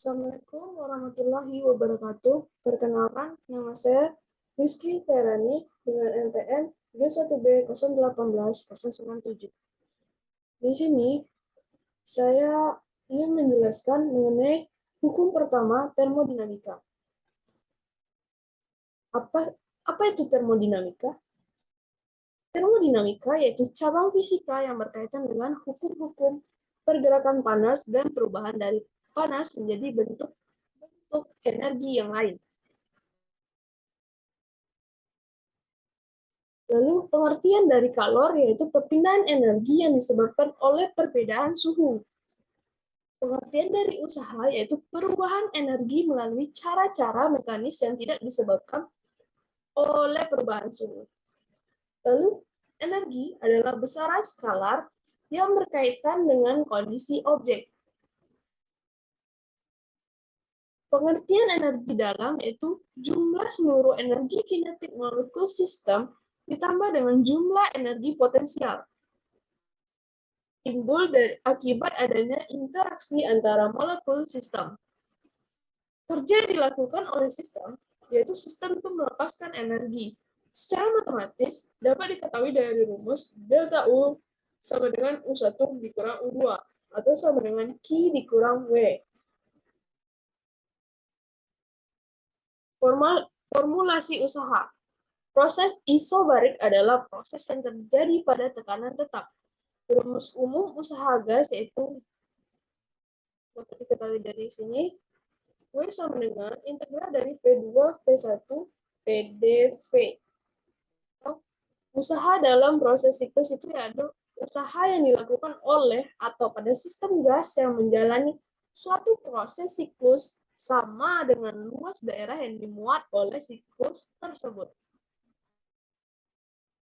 Assalamualaikum warahmatullahi wabarakatuh. Perkenalkan, nama saya Rizky Ferani dengan NPM B1B018-097. Di sini, saya ingin menjelaskan mengenai hukum pertama termodinamika. Apa itu termodinamika? Termodinamika yaitu cabang fisika yang berkaitan dengan hukum-hukum pergerakan panas dan perubahan dari panas menjadi bentuk energi yang lain. Lalu pengertian dari kalor yaitu perpindahan energi yang disebabkan oleh perbedaan suhu. Pengertian dari usaha yaitu perubahan energi melalui cara-cara mekanis yang tidak disebabkan oleh perubahan suhu. Lalu energi adalah besaran skalar yang berkaitan dengan kondisi objek. Pengertian energi dalam yaitu jumlah seluruh energi kinetik molekul sistem ditambah dengan jumlah energi potensial. Timbul akibat adanya interaksi antara molekul sistem. Kerja yang dilakukan oleh sistem, yaitu sistem itu melepaskan energi. Secara matematis, dapat diketahui dari rumus delta U sama dengan U1 dikurang U2, atau sama dengan Q dikurang W. Formulasi usaha. Proses isobarik adalah proses yang terjadi pada tekanan tetap. Rumus umum usaha gas yaitu dapat diketahui dari sini, W sama dengan integral dari V2 V1 PdV. Usaha dalam proses siklus itu yaitu usaha yang dilakukan oleh atau pada sistem gas yang menjalani suatu proses siklus sama dengan luas daerah yang dimuat oleh siklus tersebut.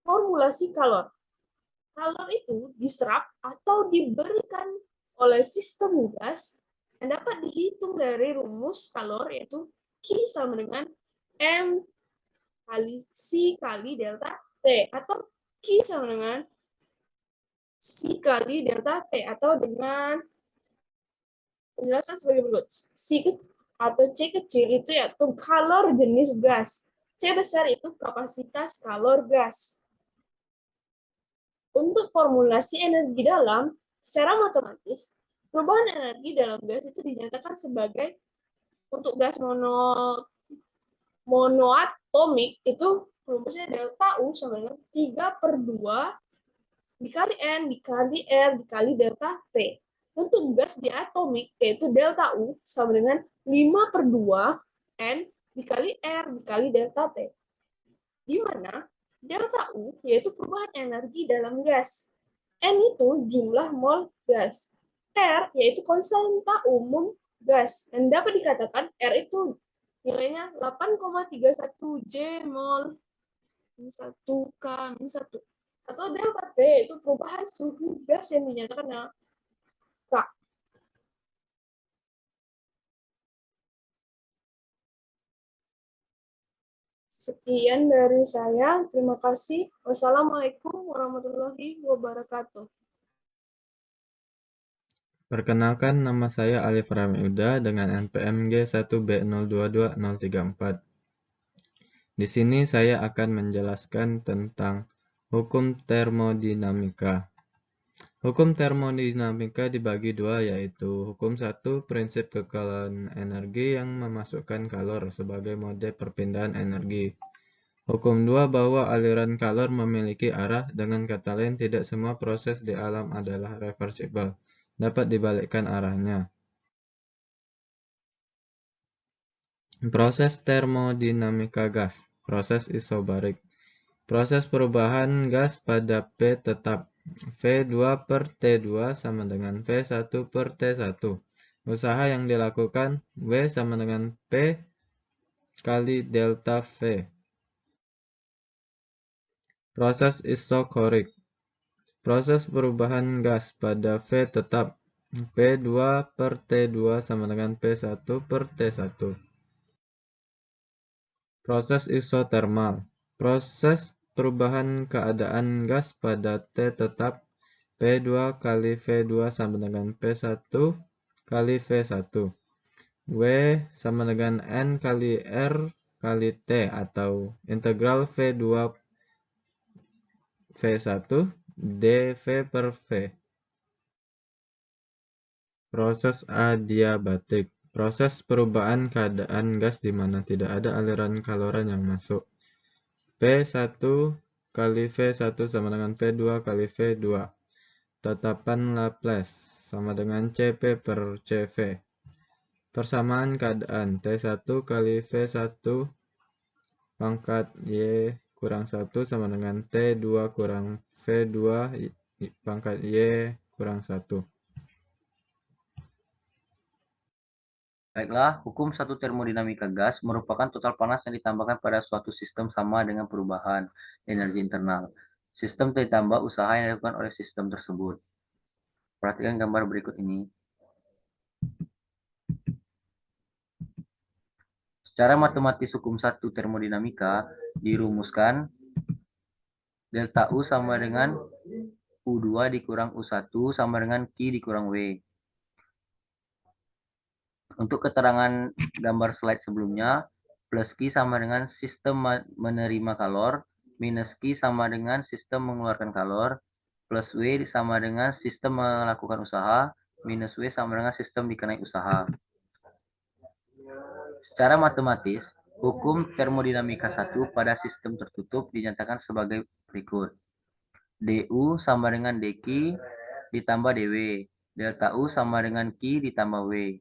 Formulasi kalor. Kalor itu diserap atau diberikan oleh sistem gas yang dapat dihitung dari rumus kalor yaitu Q sama dengan M kali C kali delta T, atau Q sama dengan C kali delta T, atau dengan penjelasan sebagai berikut. C atau C kecil itu yaitu kalor jenis gas. C besar itu kapasitas kalor gas. Untuk formulasi energi dalam, secara matematis, perubahan energi dalam gas itu dinyatakan sebagai untuk gas monoatomik itu rumusnya delta U sama dengan 3/2 dikali N dikali R dikali delta T. Untuk gas diatomik yaitu delta U sama dengan 5/2 N dikali R dikali delta T. Di mana delta U yaitu perubahan energi dalam gas. N itu jumlah mol gas. R yaitu konstanta umum gas. Dan dapat dikatakan R itu nilainya 8,31 J mol 1 K 1. Atau delta T itu perubahan suhu gas yang dinyatakan K. Sekian dari saya. Terima kasih. Wassalamualaikum warahmatullahi wabarakatuh. Perkenalkan, nama saya Alif Rami Uda dengan NPM G1B022034. Di sini saya akan menjelaskan tentang hukum termodinamika. Hukum termodinamika dibagi dua, yaitu hukum 1, prinsip kekalahan energi yang memasukkan kalor sebagai mode perpindahan energi. Hukum 2, bahwa aliran kalor memiliki arah, dengan kata lain tidak semua proses di alam adalah reversibel, dapat dibalikkan arahnya. Proses termodinamika gas. Proses isobarik. Proses perubahan gas pada P tetap V2/T2 sama dengan V1/T1. Usaha yang dilakukan W sama dengan P kali delta V. Proses isokorik. Proses perubahan gas pada V tetap P2/T2 sama dengan P1/T1. Proses isotermal. Proses perubahan keadaan gas pada T tetap P2 kali V2 sama dengan P1 kali V1. W sama dengan N kali R kali T atau integral V2 V1 dV per V. Proses adiabatik. Proses perubahan keadaan gas di mana tidak ada aliran kaloran yang masuk. P1 kali V1 sama dengan P2 kali V2. Tetapan Laplace sama dengan CP per CV. Persamaan keadaan T1 kali V1 pangkat Y kurang 1 sama dengan T2 kurang V2 pangkat Y kurang 1. Baiklah, hukum satu termodinamika gas merupakan total panas yang ditambahkan pada suatu sistem sama dengan perubahan energi internal. Sistem ditambah usaha yang dilakukan oleh sistem tersebut. Perhatikan gambar berikut ini. Secara matematis hukum satu termodinamika dirumuskan delta U sama dengan U2 dikurang U1 sama dengan Q dikurang W. Untuk keterangan gambar slide sebelumnya, plus Q sama dengan sistem menerima kalor, minus Q sama dengan sistem mengeluarkan kalor, plus W sama dengan sistem melakukan usaha, minus W sama dengan sistem dikenai usaha. Secara matematis, hukum termodinamika 1 pada sistem tertutup dinyatakan sebagai berikut. du sama dengan dq ditambah dw. Delta U sama dengan Q ditambah W.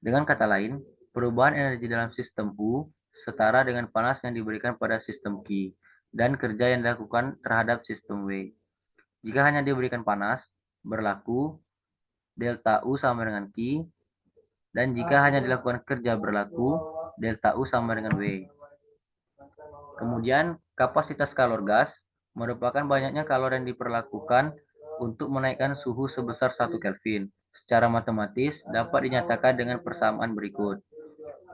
Dengan kata lain, perubahan energi dalam sistem U setara dengan panas yang diberikan pada sistem Q dan kerja yang dilakukan terhadap sistem W. Jika hanya diberikan panas, berlaku delta U sama dengan Q, dan jika hanya dilakukan kerja berlaku delta U sama dengan W. Kemudian, kapasitas kalor gas merupakan banyaknya kalor yang diperlakukan untuk menaikkan suhu sebesar 1 Kelvin. Secara matematis dapat dinyatakan dengan persamaan berikut.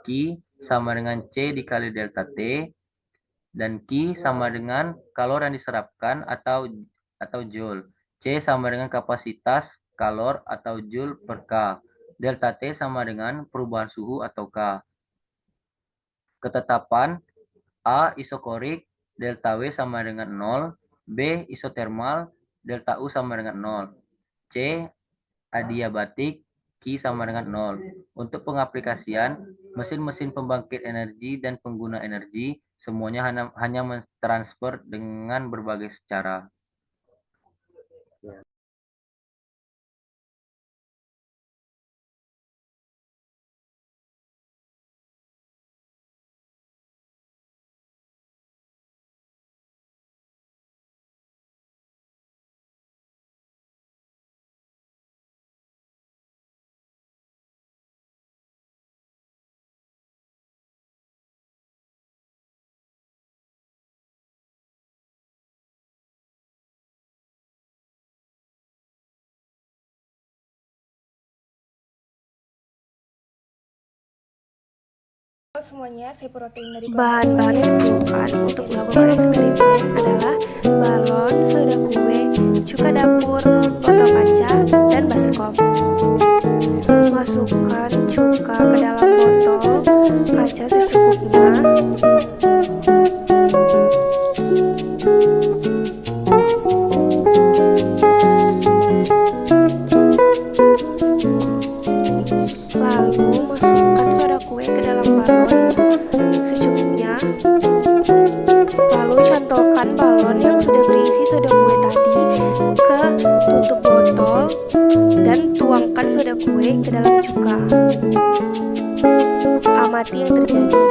Q sama dengan C dikali delta T, dan Q sama dengan kalor yang diserapkan atau joule. C sama dengan kapasitas kalor atau joule per K. Delta T sama dengan perubahan suhu atau K. Ketetapan A isokorik, delta W sama dengan 0, B isotermal, delta U sama dengan 0, C adiabatik, Q sama dengan 0. Untuk pengaplikasian, mesin-mesin pembangkit energi dan pengguna energi semuanya hanya mentransfer dengan berbagai cara. Semuanya, saya Protein dari bahan-bahan yang diperlukan untuk melakukan eksperimen adalah balon, soda kue, cuka dapur, botol kaca, dan baskom. Masukkan cuka ke dalam botol kaca secukupnya. Lalu masukkan soda kue ke dalam balon secukupnya. Lalu cantolkan balon yang sudah berisi soda kue tadi ke tutup botol dan tuangkan soda kue ke dalam cuka. Amati yang terjadi.